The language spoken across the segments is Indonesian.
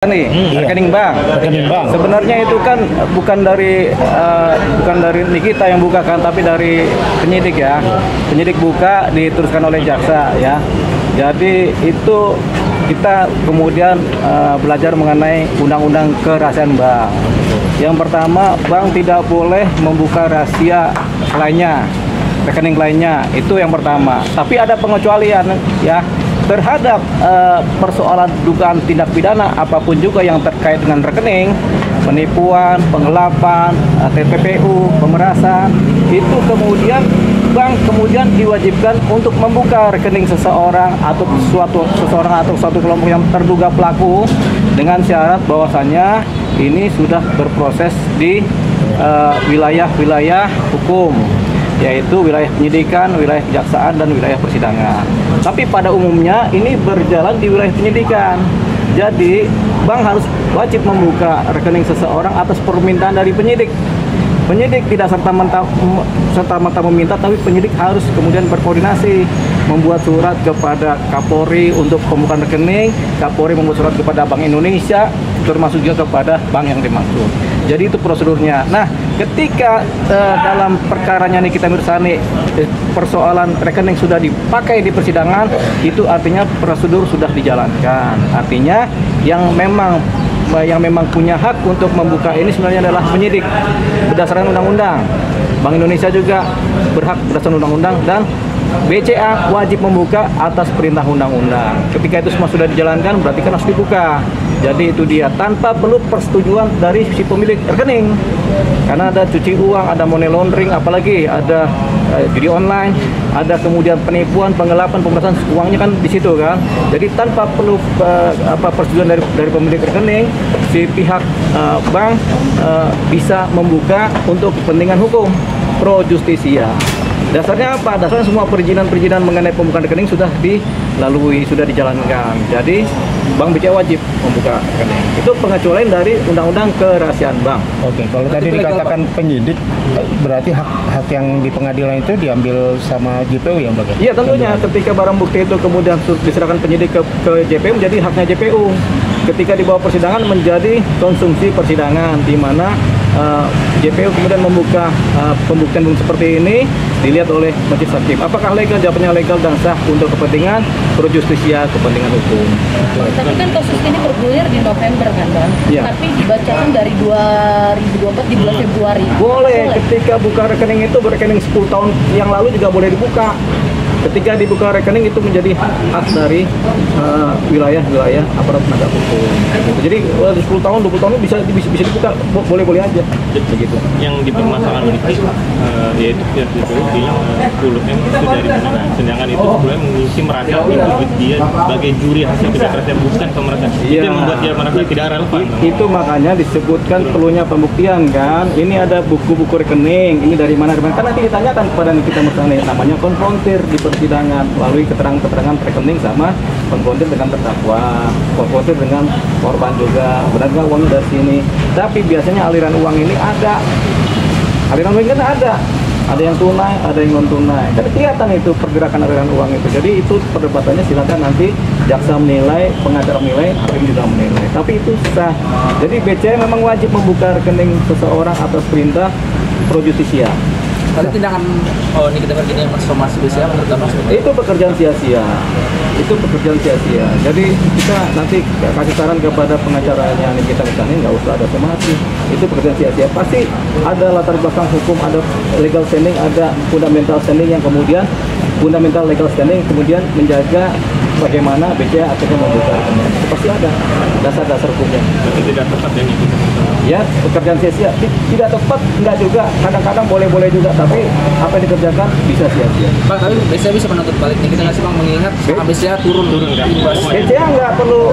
Nih, rekening bank. Rekening bank. Sebenarnya itu kan bukan dari Nikita yang buka kan, tapi dari penyidik ya. Penyidik buka diteruskan oleh jaksa ya. Jadi itu kita kemudian belajar mengenai undang-undang kerahasiaan bank. Yang pertama, bank tidak boleh membuka rahasia lainnya, rekening lainnya. Itu yang pertama. Tapi ada pengecualian ya. Terhadap persoalan dugaan tindak pidana apapun juga yang terkait dengan rekening, penipuan, penggelapan, TPPU, pemerasan, itu kemudian bank kemudian diwajibkan untuk membuka rekening seseorang atau suatu kelompok yang terduga pelaku dengan syarat bahwasannya ini sudah berproses di wilayah-wilayah hukum, yaitu wilayah penyidikan, wilayah kejaksaan, dan wilayah persidangan. Tapi pada umumnya ini berjalan di wilayah penyidikan. Jadi bank harus wajib membuka rekening seseorang atas permintaan dari penyidik. Penyidik tidak serta-merta meminta, tapi penyidik harus kemudian berkoordinasi, membuat surat kepada Kapolri untuk pembukaan rekening, Kapolri membuat surat kepada Bank Indonesia, termasuk juga kepada bank yang dimaksud. Jadi itu prosedurnya. Nah, ketika dalam perkaranya Nikita Mirzani persoalan rekening sudah dipakai di persidangan, itu artinya prosedur sudah dijalankan. Artinya yang memang punya hak untuk membuka ini sebenarnya adalah penyidik berdasarkan undang-undang. Bank Indonesia juga berhak berdasarkan undang-undang, dan BCA wajib membuka atas perintah undang-undang. Ketika itu semua sudah dijalankan, berarti kan harus dibuka. Jadi itu dia, tanpa perlu persetujuan dari si pemilik rekening. Karena ada cuci uang, ada money laundering, apalagi ada judi online, ada kemudian penipuan, penggelapan, pemerasan, uangnya kan di situ kan. Jadi tanpa perlu persetujuan dari pemilik rekening, si pihak bank bisa membuka untuk kepentingan hukum pro justisia. Dasarnya apa? Dasarnya semua perizinan mengenai pembukaan rekening sudah dilalui, sudah dijalankan. Jadi Bank BCA wajib membuka rekening. Itu pengecualian dari Undang-Undang Kerahasiaan Bank. Oke, kalau tadi dikatakan penyidik, berarti hak yang di pengadilan itu diambil sama JPU ya, Mbak? Iya, tentunya. Ketika barang bukti itu kemudian diserahkan penyidik ke JPU, menjadi haknya JPU. Ketika dibawa persidangan menjadi konsumsi persidangan, di mana JPU kemudian membuka pembuktian seperti ini, dilihat oleh majelis hakim. Apakah legal? Jawabannya legal dan sah untuk kepentingan pro justisia, kepentingan hukum. Tapi kan kasus ini bergulir di November kan, Bang? Ya. Tapi dibacakan dari 2024 di bulan Februari. Boleh, ketika buka rekening itu rekening 10 tahun yang lalu juga boleh dibuka. Ketika dibuka rekening itu menjadi hak dari wilayah-wilayah aparat penegak hukum. Gitu. Jadi 10 tahun, 20 tahun bisa dibuka, boleh-boleh aja. Begitu. Yang dipermasalahkan itu yaitu pihak JPU bilang 10M itu dari mana. Sedangkan itu sebelumnya mengisi merasa itu dia sebagai juri hasil kerja kerja bukan pemerintah. Itu yang membuat dia merasa tidak relevan. Itu makanya disebutkan perlunya pembuktian kan. Ini ada buku-buku rekening, ini dari mana. Kan nanti ditanyakan kepada Nikita Mirzani, namanya konfrontir di persidangan melalui keterangan rekening sama konfrontir dengan terdakwa, konfrontir dengan korban juga. Benar nggak uangnya dari sini? Tapi biasanya aliran uang ini ada. Aliran uang kan ada yang tunai, ada yang non tunai. Jadi kelihatan itu pergerakan aliran uang itu. Jadi itu perdebatannya silakan nanti jaksa menilai, pengacara menilai, hakim juga menilai. Tapi itu sah. Jadi BCA memang wajib membuka rekening seseorang atas perintah pro justisia. Tapi tindakan Nikita Mirzani yang somasi BCA menurut Mas? Itu pekerjaan sia-sia. Itu pekerjaan sia-sia. Jadi kita nanti kasih saran kepada pengacaranya Nikita Mirzani, nggak usah ada somasi. Itu pekerjaan sia-sia. Pasti ada latar belakang hukum, ada legal standing, ada fundamental standing yang kemudian fundamental legal standing kemudian menjaga bagaimana BCA akhirnya membuka rekening. Itu pasti ada dasar-dasar hukumnya. Berarti tidak tepat yang itu. Ya, pekerjaan sia-sia. Tidak tepat, enggak juga. Kadang-kadang boleh-boleh juga, tapi apa yang dikerjakan bisa sia-sia. Bang, tapi BCA bisa menuntut balik Nikita nggak sih, Bang, mengingat BCA turun kan? BCA nggak perlu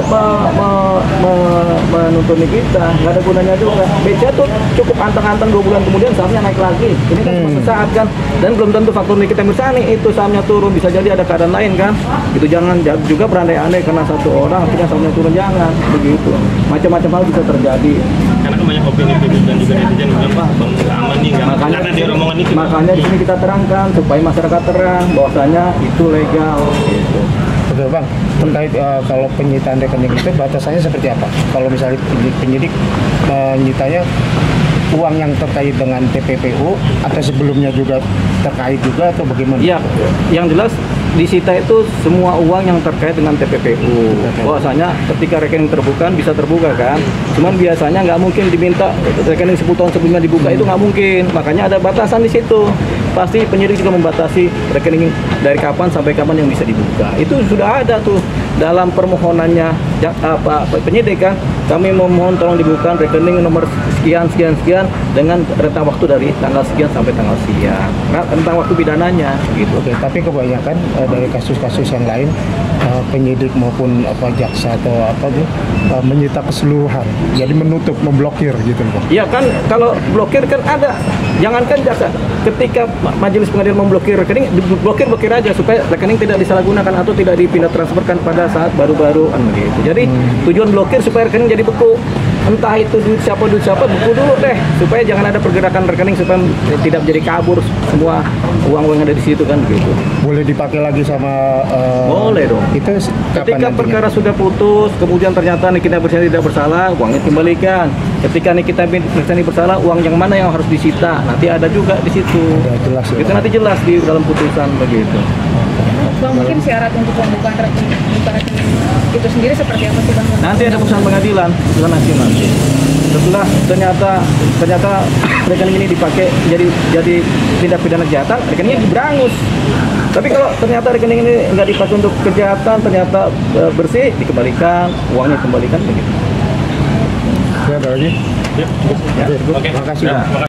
menuntut Nikita, nggak ada gunanya juga. BCA tuh cukup anteng-anteng 2 bulan kemudian sahamnya naik lagi. Ini kan cuma sesaat kan, dan belum tentu faktor Nikita Mirzani itu sahamnya turun, bisa jadi ada keadaan lain kan. Itu jangan juga berandai-andai karena satu orang akhirnya sahamnya turun, jangan begitu. Macam-macam hal bisa terjadi. Karena banyak opini publik dan juga netizen bilang, Pak, Bang aman nih, karena dia rombongan itu. Makanya di sini kita terangkan supaya masyarakat terang bahwasanya itu legal gitu. Oke Bang, terkait kalau penyitaan rekening itu batasannya seperti apa? Kalau misalnya penyidik menyitanya uang yang terkait dengan TPPU atau sebelumnya juga terkait juga atau bagaimana? Iya, yang jelas disita itu semua uang yang terkait dengan TPPU. Bahwasanya ketika rekening terbuka bisa terbuka kan. Cuman biasanya nggak mungkin diminta rekening 10 tahun sebelumnya dibuka, itu nggak mungkin. Makanya ada batasan di situ. Pasti penyidik juga membatasi rekening dari kapan sampai kapan yang bisa dibuka. Itu sudah ada tuh dalam permohonannya penyidik kan. Kami memohon tolong dibuka rekening nomor sekian dengan rentang waktu dari tanggal sekian sampai tanggal sekian. Nah, rentang waktu pidananya gitu. Oke, tapi kebanyakan dari kasus-kasus yang lain penyidik maupun jaksa atau menyita keseluruhan, jadi menutup, memblokir gitu Bang. Iya kan, kalau blokir kan ada. Jangankan jaksa, ketika majelis pengadilan memblokir rekening, blokir aja supaya rekening tidak disalahgunakan atau tidak dipindah transferkan pada saat baru-baru begitu. Jadi tujuan blokir supaya rekening jadi beku. Entah itu duit siapa beku dulu deh, supaya jangan ada pergerakan rekening, supaya tidak menjadi kabur semua uang-uang yang ada di situ kan begitu. Boleh dipakai lagi sama boleh dong. Itu Ketika perkara sudah putus, kemudian ternyata Nikita Mirzani tidak bersalah, uangnya dikembalikan. Ketika Nikita Mirzani bersalah, uang yang mana yang harus disita? Nanti ada juga di situ. jelas ya, Itu nanti jelas di dalam putusan begitu. Bang, mungkin syarat untuk pembukaan rekening itu sendiri seperti apa sih Bang? Nanti ada putusan pengadilan, putusan hakim nanti. Setelah ternyata rekening ini dipakai jadi tindak pidana kejahatan, rekeningnya diberangus. Tapi kalau ternyata rekening ini nggak dipakai untuk kejahatan, ternyata bersih, dikembalikan, uangnya dikembalikan begitu. Ya, ada lagi? Ya. Ya. Oke. Makasih, Ya. Bang.